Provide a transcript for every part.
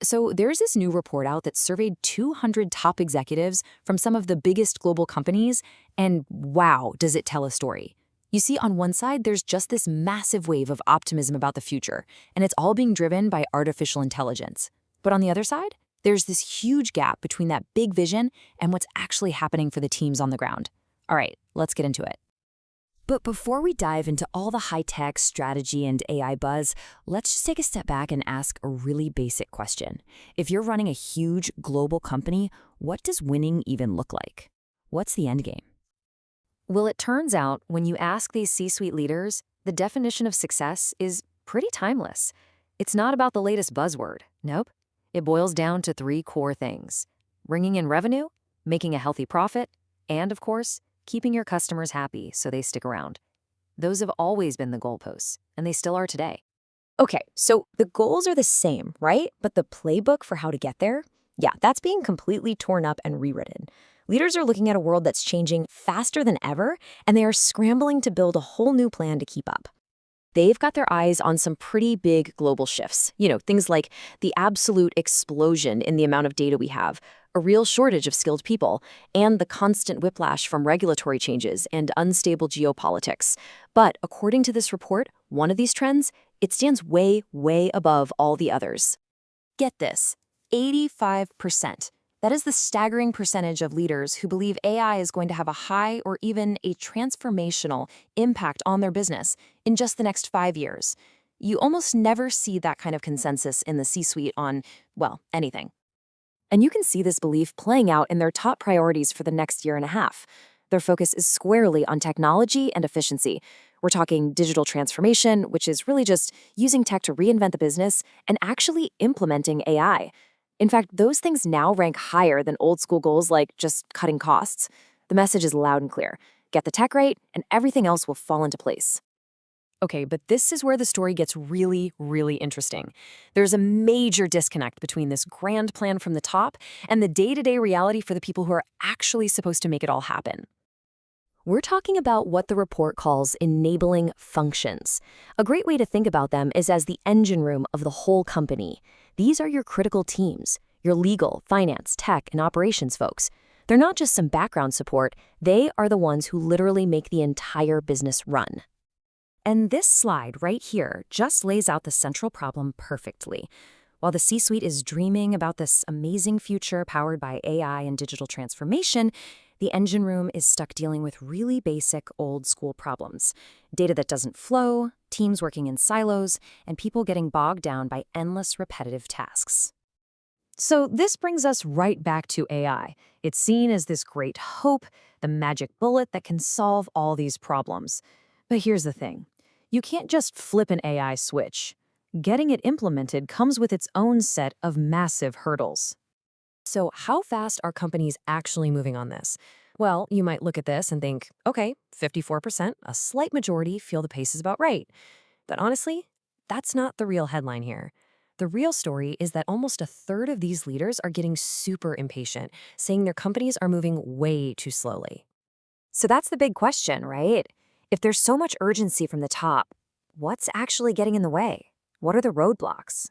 So there's this new report out that surveyed 200 top executives from some of the biggest global companies, and wow, does it tell a story. You see, on one side, there's just this massive wave of optimism about the future, and it's all being driven by artificial intelligence. But on the other side, there's this huge gap between that big vision and what's actually happening for the teams on the ground. All right, let's get into it. But before we dive into all the high-tech strategy and AI buzz, let's just take a step back and ask a really basic question. If you're running a huge global company, what does winning even look like? What's the end game? Well, it turns out when you ask these C-suite leaders, the definition of success is pretty timeless. It's not about the latest buzzword. Nope. It boils down to three core things: bringing in revenue, making a healthy profit, and, of course, keeping your customers happy so they stick around. Those have always been the goalposts, and they still are today. Okay, so the goals are the same, right? But the playbook for how to get there? Yeah, that's being completely torn up and rewritten. Leaders are looking at a world that's changing faster than ever, and they are scrambling to build a whole new plan to keep up. They've got their eyes on some pretty big global shifts. Things like the absolute explosion in the amount of data we have, a real shortage of skilled people, and the constant whiplash from regulatory changes and unstable geopolitics. But according to this report, one of these trends, it stands way, way above all the others. Get this, 85%. That is the staggering percentage of leaders who believe AI is going to have a high or even a transformational impact on their business in just the next 5 years. You almost never see that kind of consensus in the C-suite on, well, anything. And you can see this belief playing out in their top priorities for the next year and a half. Their focus is squarely on technology and efficiency. We're talking digital transformation, which is really just using tech to reinvent the business and actually implementing AI. In fact, those things now rank higher than old school goals like just cutting costs. The message is loud and clear. Get the tech right, and everything else will fall into place. Okay, but this is where the story gets really, really interesting. There's a major disconnect between this grand plan from the top and the day-to-day reality for the people who are actually supposed to make it all happen. We're talking about what the report calls enabling functions. A great way to think about them is as the engine room of the whole company. These are your critical teams, your legal, finance, tech, and operations folks. They're not just some background support, they are the ones who literally make the entire business run. And this slide right here just lays out the central problem perfectly. While the C-suite is dreaming about this amazing future powered by AI and digital transformation, the engine room is stuck dealing with really basic old-school problems. Data that doesn't flow, teams working in silos, and people getting bogged down by endless repetitive tasks. So this brings us right back to AI. It's seen as this great hope, the magic bullet that can solve all these problems. But here's the thing. You can't just flip an AI switch. Getting it implemented comes with its own set of massive hurdles. So how fast are companies actually moving on this? Well, you might look at this and think, okay, 54%, a slight majority feel the pace is about right. But honestly, that's not the real headline here. The real story is that almost a third of these leaders are getting super impatient, saying their companies are moving way too slowly. So that's the big question, right? If there's so much urgency from the top, what's actually getting in the way? What are the roadblocks?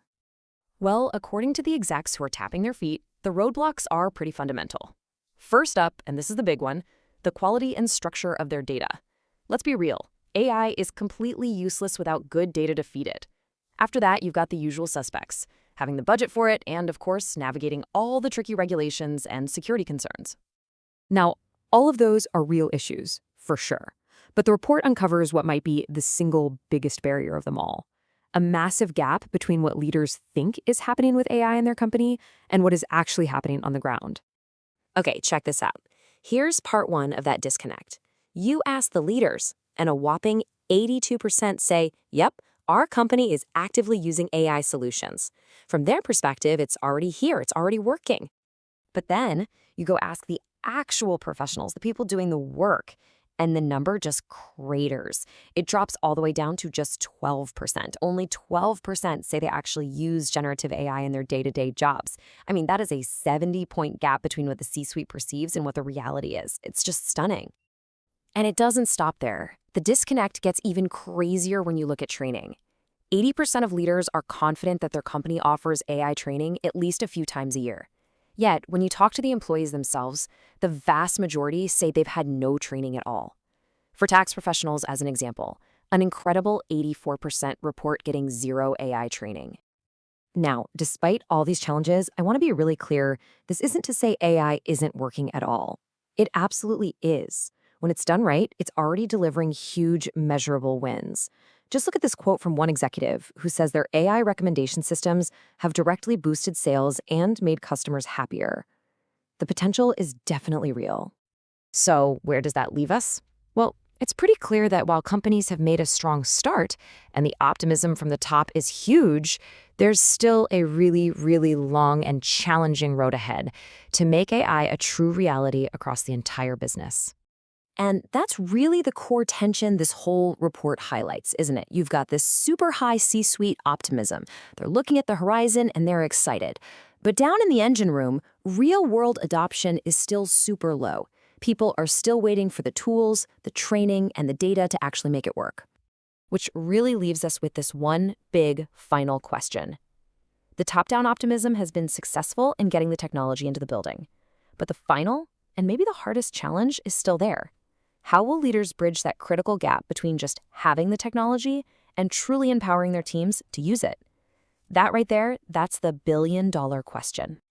Well, according to the execs who are tapping their feet, the roadblocks are pretty fundamental. First up, and this is the big one, the quality and structure of their data. Let's be real, AI is completely useless without good data to feed it. After that, you've got the usual suspects, having the budget for it and, of course, navigating all the tricky regulations and security concerns. Now, all of those are real issues, for sure. But the report uncovers what might be the single biggest barrier of them all. A massive gap between what leaders think is happening with AI in their company and what is actually happening on the ground. Okay, check this out. Here's part one of that disconnect. You ask the leaders, and a whopping 82% say, yep, our company is actively using AI solutions. From their perspective, it's already here, it's already working. But then you go ask the actual professionals, the people doing the work, and the number just craters. It drops all the way down to just 12%. Only 12% say they actually use generative AI in their day-to-day jobs. I mean, that is a 70-point gap between what the C-suite perceives and what the reality is. It's just stunning. And it doesn't stop there. The disconnect gets even crazier when you look at training. 80% of leaders are confident that their company offers AI training at least a few times a year. Yet, when you talk to the employees themselves, the vast majority say they've had no training at all. For tax professionals, as an example, an incredible 84% report getting zero AI training. Now, despite all these challenges, I want to be really clear, this isn't to say AI isn't working at all. It absolutely is. When it's done right, it's already delivering huge, measurable wins. Just look at this quote from one executive who says their AI recommendation systems have directly boosted sales and made customers happier. The potential is definitely real. So, where does that leave us? Well, it's pretty clear that while companies have made a strong start and the optimism from the top is huge, there's still a really, really long and challenging road ahead to make AI a true reality across the entire business. And that's really the core tension this whole report highlights, isn't it? You've got this super high C-suite optimism. They're looking at the horizon and they're excited. But down in the engine room, real-world adoption is still super low. People are still waiting for the tools, the training, and the data to actually make it work. Which really leaves us with this one big final question. The top-down optimism has been successful in getting the technology into the building. But the final, and maybe the hardest challenge, is still there. How will leaders bridge that critical gap between just having the technology and truly empowering their teams to use it? That right there, that's the billion-dollar question.